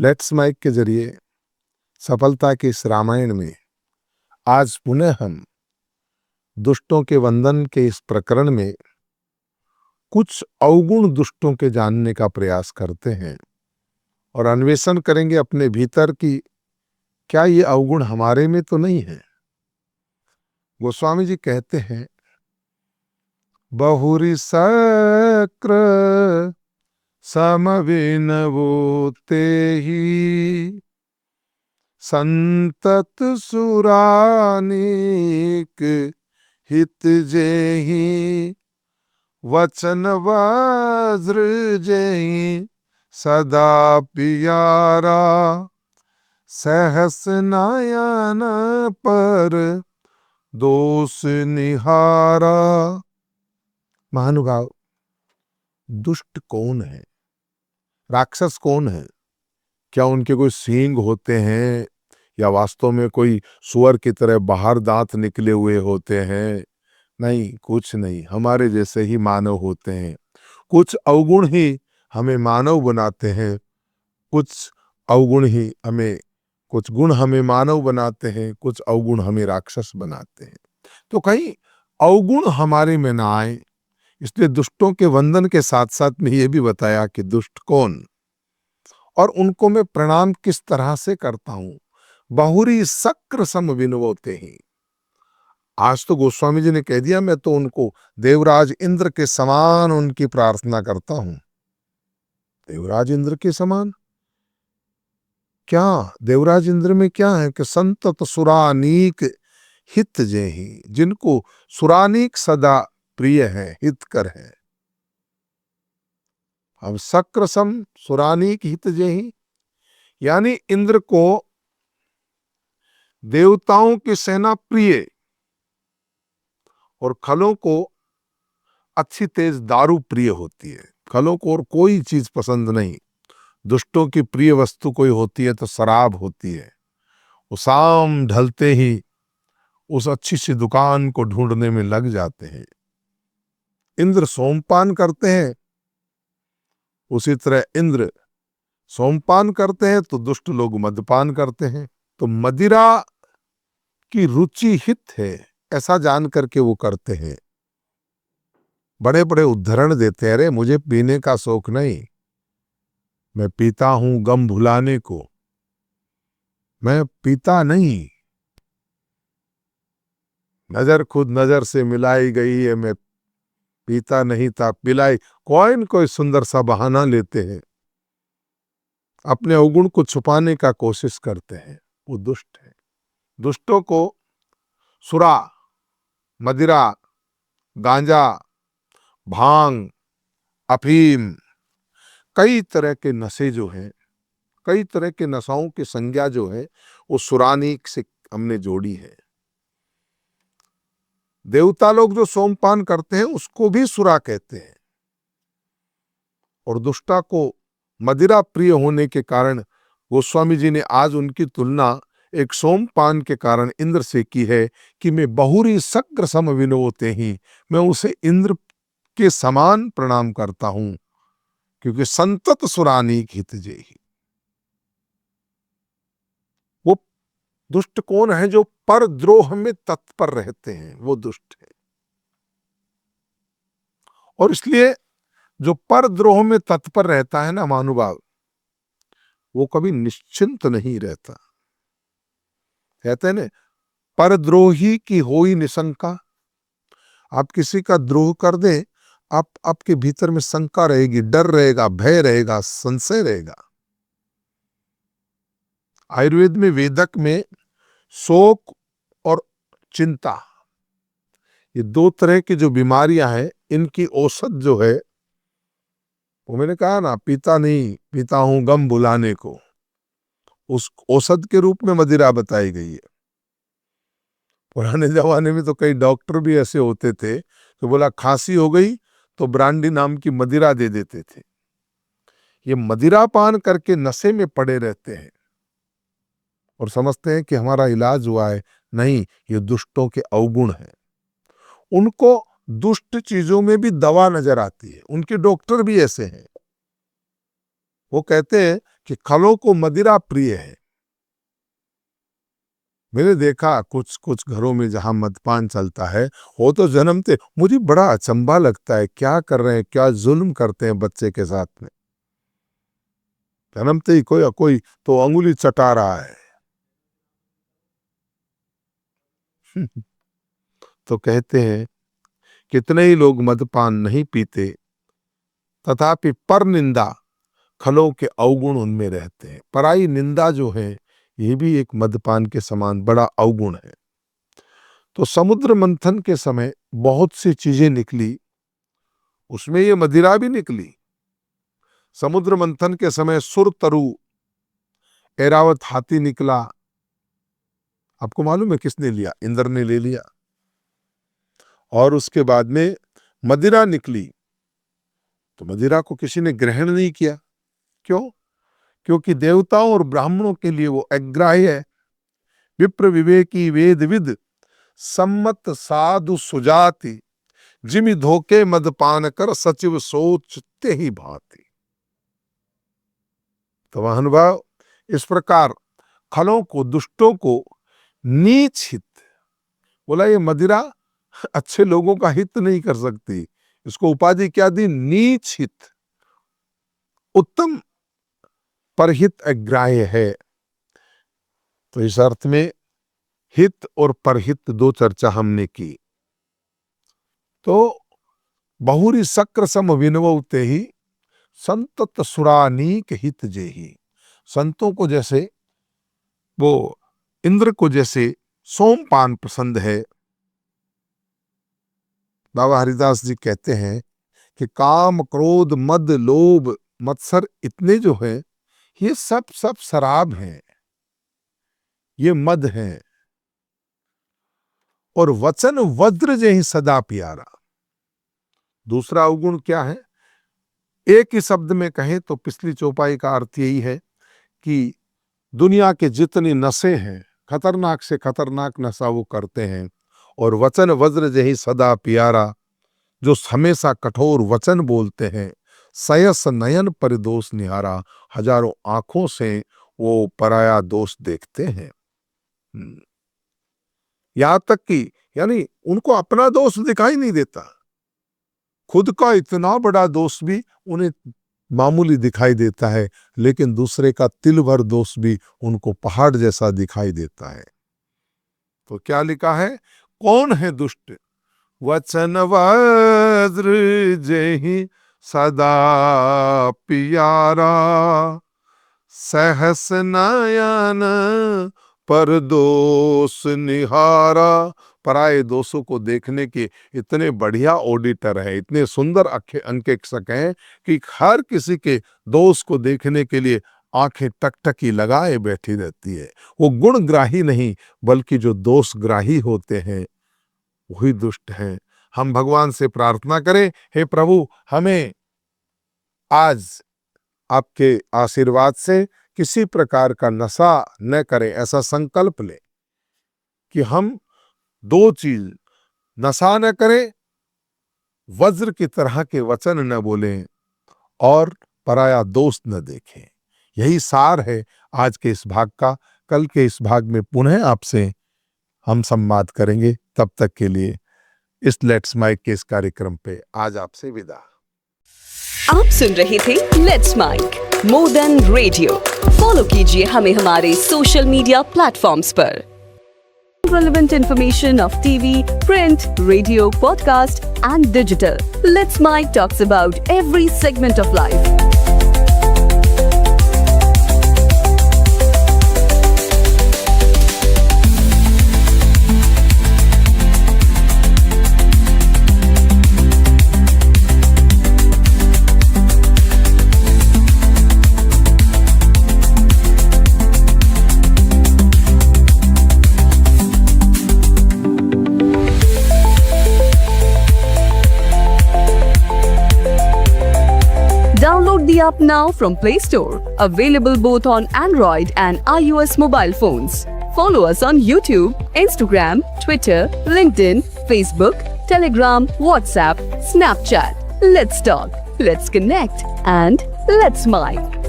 Let's mic के जरिए सफलता के इस रामायण में आज पुनः हम दुष्टों के वंदन के इस प्रकरण में कुछ अवगुण दुष्टों के जानने का प्रयास करते हैं और अन्वेषण करेंगे अपने भीतर की क्या ये अवगुण हमारे में तो नहीं है। गोस्वामी जी कहते हैं, बहुरी शक्र समविनवो तेहि संतत सुरानिक हित जेहि वचन वज्र जेहि सदा पियारा सहस नयन पर दोष निहारा। महानुभाव, दुष्ट कौन है? राक्षस कौन है? क्या उनके कोई सींग होते हैं या वास्तव में कोई सुअर की तरह बाहर दांत निकले हुए होते हैं? नहीं, कुछ नहीं, हमारे जैसे ही मानव होते हैं। कुछ अवगुण ही हमें मानव बनाते हैं, कुछ अवगुण ही हमें, कुछ गुण हमें मानव बनाते हैं, कुछ अवगुण हमें राक्षस बनाते हैं। तो कहीं अवगुण हमारे में ना आए, इसलिए दुष्टों के वंदन के साथ साथ में ये भी बताया कि दुष्ट कौन और उनको मैं प्रणाम किस तरह से करता हूं। बहुरी शक्र सम विनवोते ही। आज तो गोस्वामी जी ने कह दिया, मैं तो उनको देवराज इंद्र के समान उनकी प्रार्थना करता हूं। देवराज इंद्र के समान क्या? देवराज इंद्र में क्या है कि संतत सुरानीक हित जेहि, जिनको सुरानीक सदा प्रिय है, हितकर है। अब शक्र सम सुरानीक हित जेहि यानी इंद्र को देवताओं की सेना प्रिय और खलों को अच्छी तेज दारू प्रिय होती है। खलों को और कोई चीज पसंद नहीं। दुष्टों की प्रिय वस्तु कोई होती है तो शराब होती है। वो शाम ढलते ही उस अच्छी सी दुकान को ढूंढने में लग जाते हैं। इंद्र सोमपान करते हैं, उसी तरह इंद्र सोमपान करते हैं तो दुष्ट लोग मदपान करते हैं। तो मदिरा की रुचि हित है ऐसा जान करके वो करते हैं। बड़े बड़े उद्धरण देते हैं, अरे मुझे पीने का शौक नहीं, मैं पीता हूं गम भुलाने को, मैं पीता नहीं, नजर खुद नजर से मिलाई गई है, मैं पीता नहीं था पिलाई। कोई सुंदर सा बहाना लेते हैं, अपने अवगुण को छुपाने का कोशिश करते हैं। वो दुष्ट है। दुष्टों को सुरा, मदिरा, गांजा, भांग, अफीम, कई तरह के नशे जो हैं, कई तरह के नशाओं की संज्ञा जो है वो सुरानीक से हमने जोड़ी है। देवता लोग जो सोमपान करते हैं उसको भी सुरा कहते हैं और दुष्टा को मदिरा प्रिय होने के कारण गोस्वामी जी ने आज उनकी तुलना एक सोमपान के कारण इंद्र से की है कि मैं बहुरी शक्र सम विनोते ही, मैं उसे इंद्र के समान प्रणाम करता हूं क्योंकि संतत सुरानीक हित जेहि। वो दुष्ट कौन है? जो परद्रोह में तत्पर रहते हैं, वो दुष्ट है। और इसलिए जो परद्रोह में तत्पर रहता है ना महानुभाव, वो कभी निश्चिंत नहीं रहता। कहते हैं ना, परद्रोही की होई निशंका। आप किसी का द्रोह कर दें, आपके भीतर में शंका रहेगी, डर रहेगा, भय रहेगा, संशय रहेगा। आयुर्वेद में, वेदक में शोक और चिंता, ये दो तरह की जो बीमारियां हैं, इनकी औषध जो है वो मैंने कहा ना, पीता नहीं, पीता हूं गम भुलाने को, उस औषध के रूप में मदिरा बताई गई है। पुराने जमाने में तो कई डॉक्टर भी ऐसे होते थे तो बोला खांसी हो गई तो ब्रांडी नाम की मदिरा दे देते थे। ये मदिरा पान करके नशे में पड़े रहते हैं और समझते हैं कि हमारा इलाज हुआ है। नहीं, ये दुष्टों के अवगुण हैं। उनको दुष्ट चीजों में भी दवा नजर आती है। उनके डॉक्टर भी ऐसे हैं। वो कहते हैं कि खलों को मदिरा प्रिय है। मैंने देखा कुछ कुछ घरों में जहां मदपान चलता है, वो तो जन्मते, मुझे बड़ा अचंभा लगता है, क्या कर रहे हैं, क्या जुल्म करते हैं बच्चे के साथ में। जन्मते ही कोई तो अंगुली चटा रहा है। तो कहते हैं कितने ही लोग मदपान नहीं पीते, तथापि पर निंदा खलों के अवगुण उनमें रहते हैं। पराई निंदा जो है, ये भी एक मदपान के समान बड़ा अवगुण है। तो समुद्र मंथन के समय बहुत सी चीजें निकली, उसमें ये मदिरा भी निकली। समुद्र मंथन के समय सुरतरु ऐरावत हाथी निकला। आपको मालूम है किसने लिया? इंद्र ने ले लिया। और उसके बाद में मदिरा निकली, तो मदिरा को किसी ने ग्रहण नहीं किया। क्यों? क्योंकि देवताओं और ब्राह्मणों के लिए वो अग्राह्य है। विप्र विवेकी वेदविद सम्मत साधु सुजाति, जिमि धोखे मदपान कर सचिव सोचते ही भांति। तो महानुभाव, इस प्रकार खलों को, दुष्टों को नीच हित बोला। ये मदिरा अच्छे लोगों का हित नहीं कर सकती। इसको उपाधि क्या दी? नीच हित। उत्तम परहित अग्राह्य है। तो इस अर्थ में हित और परहित दो चर्चा हमने की। तो बहुरी शक्र सम विनवते ही संतत सुरानीक हित जेही। संतों को जैसे वो इंद्र को जैसे सोमपान पसंद है। बाबा हरिदास जी कहते हैं कि काम, क्रोध, मद, लोभ, मत्सर इतने जो है, ये सब शराब हैं, ये मद हैं। और वचन वज्र जहि सदा प्यारा। दूसरा अवगुण क्या है? एक ही शब्द में कहें तो पिछली चौपाई का अर्थ यही है कि दुनिया के जितनी नशे हैं, खतरनाक से खतरनाक नशा वो करते हैं। और वचन वज्र जहि सदा प्यारा, जो हमेशा कठोर वचन बोलते हैं। सयस नयन परिदोष निहारा, हजारों आंखों से वो पराया दोष देखते हैं। यहां तक कि यानी उनको अपना दोष दिखाई नहीं देता। खुद का इतना बड़ा दोष भी उन्हें मामूली दिखाई देता है, लेकिन दूसरे का तिल भर दोष भी उनको पहाड़ जैसा दिखाई देता है। तो क्या लिखा है? कौन है दुष्ट? वचन वज्र जेहि सदा प्यारा, सहस नयन पर दोष निहारा। पराये दोषों को देखने के इतने बढ़िया ऑडिटर हैं, इतने सुंदर अंकेक्षक हैं कि हर किसी के दोष को देखने के लिए आंखें टकटकी लगाए बैठी रहती है। वो गुणग्राही नहीं, बल्कि जो दोषग्राही होते हैं वही दुष्ट हैं। हम भगवान से प्रार्थना करें, हे प्रभु, हमें आज आपके आशीर्वाद से किसी प्रकार का नशा न करें। ऐसा संकल्प लें कि हम दो चीज, नशा न करें, वज्र की तरह के वचन न बोलें, और पराया दोस्त न देखें। यही सार है आज के इस भाग का। कल के इस भाग में पुनः आपसे हम संवाद करेंगे। तब तक के लिए इस लेट्स माइक के इस कार्यक्रम पे आज आपसे विदा। आप सुन रहे थे let's mic more than radio. Follow कीजिए हमें हमारे सोशल मीडिया प्लेटफॉर्म्स पर। Relevant information of TV, print, radio, podcast and digital. Let's Mike talks about every segment of life. Download the app now from Play Store. Available both on Android and iOS mobile phones. Follow us on YouTube, Instagram, Twitter, LinkedIn, Facebook, Telegram, WhatsApp, Snapchat. Let's talk, let's connect, and let's Mike.